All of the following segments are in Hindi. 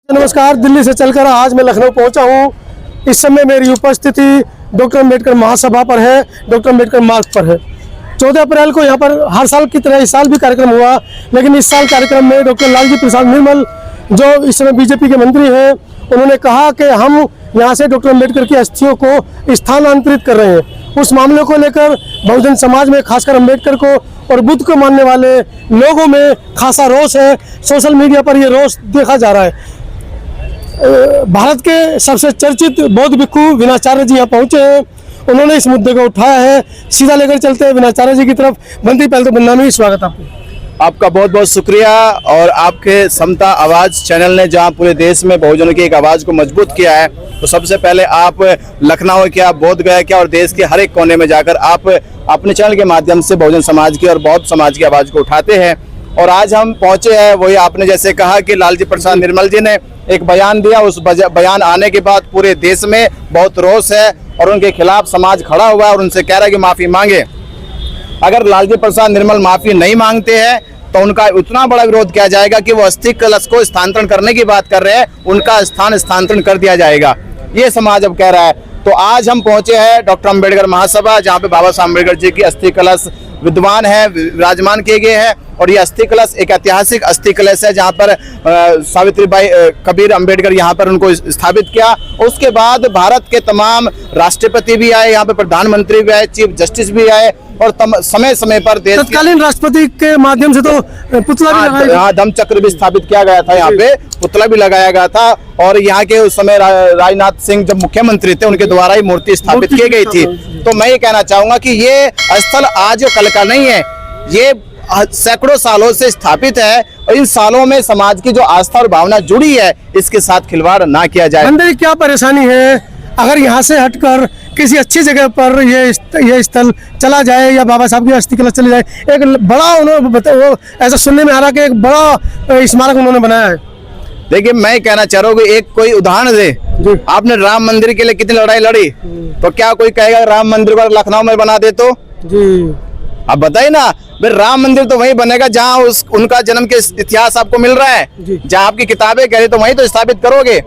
नमस्कार। दिल्ली से चलकर आज मैं लखनऊ पहुंचा हूं। इस समय मेरी उपस्थिति डॉक्टर अम्बेडकर महासभा पर है, डॉक्टर अम्बेडकर मार्ग पर है। 14 अप्रैल को यहां पर हर साल की तरह इस साल भी कार्यक्रम हुआ, लेकिन इस साल कार्यक्रम में डॉक्टर लालजी प्रसाद निर्मल, जो इस समय बीजेपी के मंत्री हैं, उन्होंने कहा कि हम यहां से डॉक्टर अम्बेडकर की अस्थियों को स्थानांतरित कर रहे हैं। उस मामले को लेकर बहुजन समाज में, खासकर अम्बेडकर को और बुद्ध को मानने वाले लोगों में खासा रोष है। सोशल मीडिया पर ये रोष देखा जा रहा है। भारत के सबसे चर्चित बौद्ध भिक्षु विनाचार्य जी यहाँ पहुंचे हैं। उन्होंने इस मुद्दे को उठाया है। सीधा लेकर चलते हैं विनाचार्य जी की तरफ। मंत्री, पहले तो बदनामी स्वागत आपका बहुत बहुत शुक्रिया। और आपके समता आवाज चैनल ने जहां पूरे देश में बहुजनों की एक आवाज को मजबूत किया है, तो सबसे पहले आप लखनऊ क्या, बोध गया क्या और देश के हर एक कोने में जाकर आप अपने चैनल के माध्यम से बहुजन समाज की और बौद्ध समाज की आवाज को उठाते हैं। और आज हम पहुंचे हैं, वही आपने जैसे कहा कि लालजी प्रसाद निर्मल जी ने एक बयान दिया। उस बयान आने के बाद पूरे देश में बहुत रोष है और उनके खिलाफ समाज खड़ा हुआ है और उनसे कह रहा है कि माफी मांगे। अगर लालजी प्रसाद निर्मल माफी नहीं मांगते हैं तो उनका इतना बड़ा विरोध किया जाएगा कि वो अस्थि कलश को स्थानांतरण करने की बात कर रहे हैं, उनका स्थान स्थानांतरण कर दिया जाएगा, ये समाज अब कह रहा है। तो आज हम पहुंचे हैं डॉक्टर अम्बेडकर महासभा, जहां पे बाबा साहब अम्बेडकर जी की अस्थि कलश विद्यमान है, विराजमान किए गए हैं। और ये अस्थि कलश एक ऐतिहासिक अस्थि कलश है, जहां पर सावित्रीबाई कबीर अम्बेडकर यहाँ पर उनको स्थापित किया। उसके बाद भारत के तमाम राष्ट्रपति भी आए, यहाँ पे प्रधानमंत्री भी आए, चीफ जस्टिस भी आए और समय समय पर देश तत्कालीन राष्ट्रपति के माध्यम से तो पुतला भी लगाया, हाँ, धम्म चक्र भी स्थापित किया गया था, यहाँ पे पुतला भी लगाया गया था। और यहाँ के उस समय राजनाथ सिंह जब मुख्यमंत्री थे, उनके द्वारा ही मूर्ति स्थापित की गई थी। तो मैं ये कहना चाहूंगा कि ये स्थल आज कल का नहीं है, ये सैकड़ों सालों से स्थापित है और इन सालों में समाज की जो आस्था और भावना जुड़ी है, इसके साथ खिलवाड़ ना किया जाए। अंदर क्या परेशानी है? अगर यहाँ से हटकर किसी अच्छी जगह पर ये स्थल चला जाए या बाबा साहब की अस्थि कलश चली जाए, एक बड़ा उन्होंने ऐसा सुनने में आ रहा कि एक बड़ा स्मारक उन्होंने बनाया है। देखिए, मैं कहना चाह रहा हूँ कि एक कोई उदाहरण दे। आपने राम मंदिर के लिए कितनी लड़ाई लड़ी, तो क्या कोई कहेगा राम मंदिर को लखनऊ में बना दे? तो जी आप बताइए ना, भाई राम मंदिर तो वहीं बनेगा जहां उनका जन्म के इतिहास आपको मिल रहा है, जहां आपकी किताबें कह रही, तो वहीं तो स्थापित करोगे।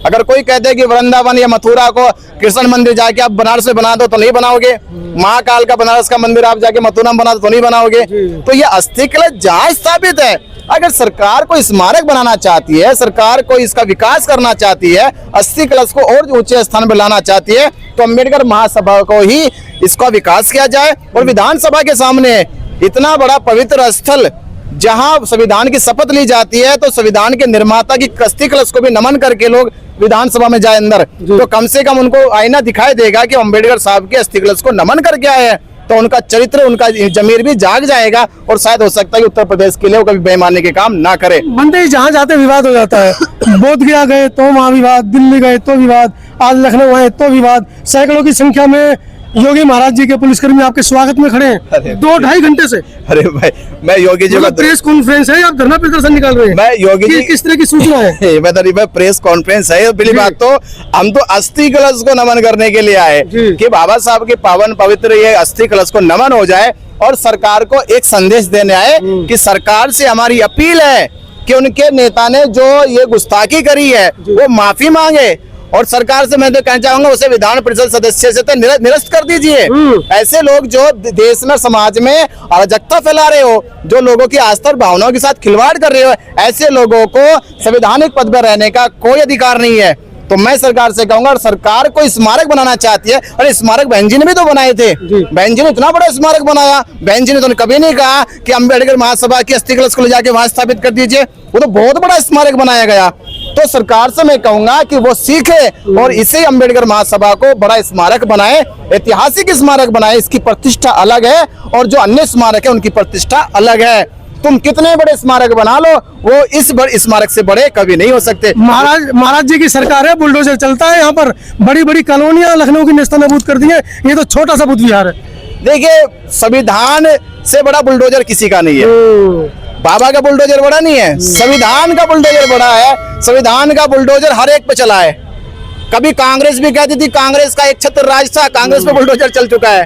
अगर कोई कहते हैं कि वृंदावन या मथुरा को कृष्ण मंदिर जाके आप बनारस में बना दो, तो नहीं बनाओगे। महाकाल का बनारस का मंदिर आप जाके मथुरा में बना दो, तो नहीं बनाओगे। तो ये अस्थि कलश जहां स्थापित है, अगर सरकार को स्मारक बनाना चाहती है, सरकार को इसका विकास करना चाहती है, अस्थि कलश को और ऊंचे स्थान पर लाना चाहती है, तो अम्बेडकर महासभा को ही इसका विकास किया जाए। और विधानसभा के सामने इतना बड़ा पवित्र स्थल, जहां संविधान की शपथ ली जाती है, तो संविधान के निर्माता की अस्थि कलश को भी नमन करके लोग विधानसभा में जाए अंदर, तो कम से कम उनको आईना दिखाई देगा कि अम्बेडकर साहब के अस्थि कलश को नमन करके आए हैं। तो उनका चरित्र, उनका जमीर भी जाग जाएगा और शायद हो सकता है कि उत्तर प्रदेश के लिए वो कभी बेईमानी के काम ना करे। मंत्री, जहाँ जाते विवाद हो जाता है। बोध गया गए तो वहाँ विवाद, दिल्ली गए तो विवाद, आज लखनऊ आए तो विवाद। सैकड़ों की संख्या में योगी महाराज जी के पुलिसकर्मी आपके स्वागत में खड़े हैं 2-2.5 घंटे से। अरे भाई, मैं योगी जी का प्रेस कॉन्फ्रेंस है, आप धरना प्रदर्शन निकाल रहे हैं। मैं योगी जी किस तरह की सूचना है? मैं प्रेस कॉन्फ्रेंस है। पहली बात तो हम तो अस्थि कलश को नमन करने के लिए आए कि बाबा साहब के पावन पवित्र ये अस्थि कलश को नमन हो जाए, और सरकार को एक संदेश देने आए कि सरकार से हमारी अपील है कि उनके नेता ने जो ये गुस्ताखी करी है वो माफी मांगे। और सरकार से मैं तो कहना चाहूंगा, उसे विधान परिषद सदस्य से तो निरस्त कर दीजिए। ऐसे लोग जो देश में, समाज में अराजकता फैला रहे हो, जो लोगों की आस्था और भावनाओं के साथ खिलवाड़ कर रहे हो, ऐसे लोगों को संवैधानिक पद पर रहने का कोई अधिकार नहीं है। तो मैं सरकार से कहूंगा, सरकार को स्मारक बनाना चाहती है। अरे स्मारक बहन जी ने भी तो बनाए थे, बहन जी ने इतना बड़ा स्मारक बनाया। बहन जी ने तो कभी नहीं कहा कि अम्बेडकर महासभा की अस्थि कलश को ले जाके वहां स्थापित कर दीजिए। वो तो बहुत बड़ा स्मारक बनाया गया। तो सरकार से मैं कहूंगा कि वो सीखे और इसे अम्बेडकर महासभा को बड़ा स्मारक बनाए, ऐतिहासिक स्मारक बनाए। इसकी प्रतिष्ठा अलग है और जो अन्य स्मारक है उनकी प्रतिष्ठा अलग है। तुम कितने बड़े स्मारक बना लो, वो इस बड़े स्मारक से बड़े कभी नहीं हो सकते। महाराज जी की सरकार है, बुलडोजर चलता है। यहाँ पर बड़ी बड़ी कॉलोनियां लखनऊ की नेस्तनाबूद कर दी है। ये तो छोटा सा बुद्ध विहार है। देखिए, संविधान से बड़ा बुलडोजर किसी का नहीं है। बाबा का बुलडोजर बड़ा नहीं है, संविधान का बुलडोजर बड़ा है। संविधान का बुलडोजर हर एक पे चला है। कभी कांग्रेस भी कहती थी कांग्रेस का एक छत्र राज था, कांग्रेस पे बुलडोजर चल चुका है।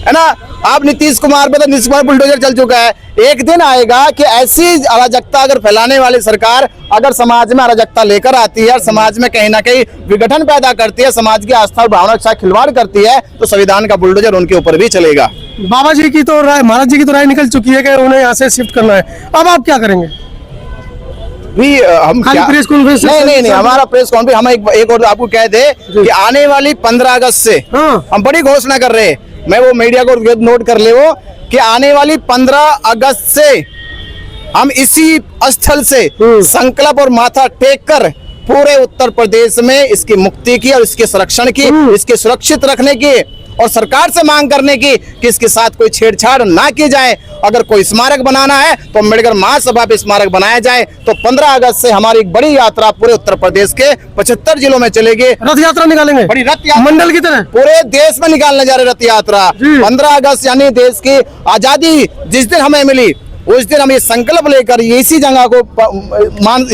है ना। आप नीतीश कुमार पे तो नीतीश कुमार बुलडोजर चल चुका है। एक दिन आएगा कि ऐसी अराजकता अगर फैलाने वाली सरकार अगर समाज में अराजकता लेकर आती है और समाज में कहीं ना कहीं विघटन पैदा करती है, समाज की आस्था और भावना के साथ खिलवाड़ करती है, तो संविधान का बुलडोजर उनके ऊपर भी चलेगा। बाबा जी की तो राय, महाराज जी की तो राय निकल चुकी है कि उन्हें यहाँ से शिफ्ट करना है। अब आप क्या करेंगे? भी हम खाली क्या प्रेस कॉन्फ्रेंस? नहीं, हमारा प्रेस कॉन्फ्रेंस हम एक और आपको कह दे कि आने वाली 15 अगस्त से हाँ। हम बड़ी घोषणा कर रहे हैं, मैं वो मीडिया को नोट कर ले वो कि आने वाली 15 अगस्त से हम इसी स्थल से संकल्प और माथा टेक कर पूरे उत्तर प्रदेश में इसकी मुक्ति की और इसके संरक्षण की, इसके सुरक्षित रखने की और सरकार से मांग करने की कि इसके साथ कोई छेड़छाड़ ना की जाए। अगर कोई स्मारक बनाना है तो अम्बेडकर महासभा पे स्मारक बनाया जाए। तो 15 अगस्त से हमारी एक बड़ी यात्रा पूरे उत्तर प्रदेश के 75 जिलों में चलेगी। रथ यात्रा निकालेंगे, बड़ी रथ यात्रा मंडल की तरह पूरे देश में निकालने जा रहे रथ यात्रा। 15 अगस्त यानी देश की आजादी जिस दिन हमें मिली उस दिन हम ये संकल्प लेकर इसी जगह को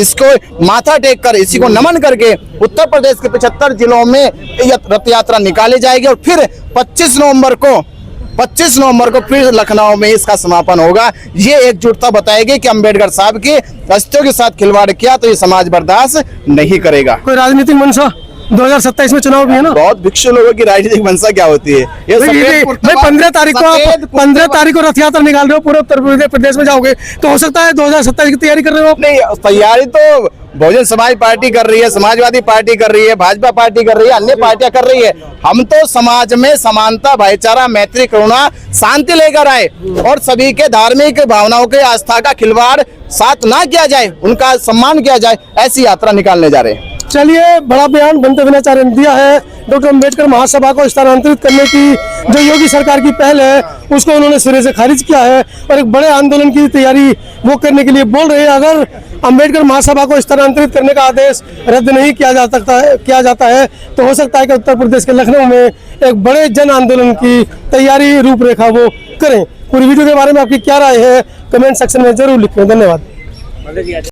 इसको माथा टेक कर इसी को नमन करके उत्तर प्रदेश के 75 जिलों में ये रथ यात्रा निकाली जाएगी और फिर 25 नवंबर को फिर लखनऊ में इसका समापन होगा। ये एकजुटता बताएगी कि अंबेडकर साहब की अस्थियों के साथ खिलवाड़ किया तो ये समाज बर्दाश्त नहीं करेगा। कोई राजनीतिक मंशा 2027 में चुनाव भी है ना? बहुत भिक्षु लोगों की राजनीतिक मंशा क्या होती है? ये भाई 15 तारीख को रथ यात्रा निकाल रहे हो, पूरे उत्तर प्रदेश में जाओगे तो हो सकता है 2027 की तैयारी कर रहे हो? नहीं, तैयारी तो बहुजन समाज पार्टी कर रही है, समाजवादी पार्टी कर रही है, भाजपा पार्टी कर रही है, अन्य पार्टियां कर रही है। हम तो समाज में समानता, भाईचारा, मैत्री, करुणा, शांति लेकर आए और सभी के धार्मिक भावनाओं के आस्था का खिलवाड़ साथ ना किया जाए, उनका सम्मान किया जाए, ऐसी यात्रा निकालने जा रहे हैं। चलिए, बड़ा बयान बनते विनाचार्य ने दिया है। डॉक्टर अम्बेडकर महासभा को स्थानांतरित करने की जो योगी सरकार की पहल है उसको उन्होंने सिरे से खारिज किया है और एक बड़े आंदोलन की तैयारी वो करने के लिए बोल रहे हैं। अगर अम्बेडकर महासभा को स्थानांतरित करने का आदेश रद्द नहीं किया जाता है तो हो सकता है कि उत्तर प्रदेश के लखनऊ में एक बड़े जन आंदोलन की तैयारी रूपरेखा वो करें। पूरी वीडियो के बारे में आपकी क्या राय है कमेंट सेक्शन में जरूर लिखें। धन्यवाद।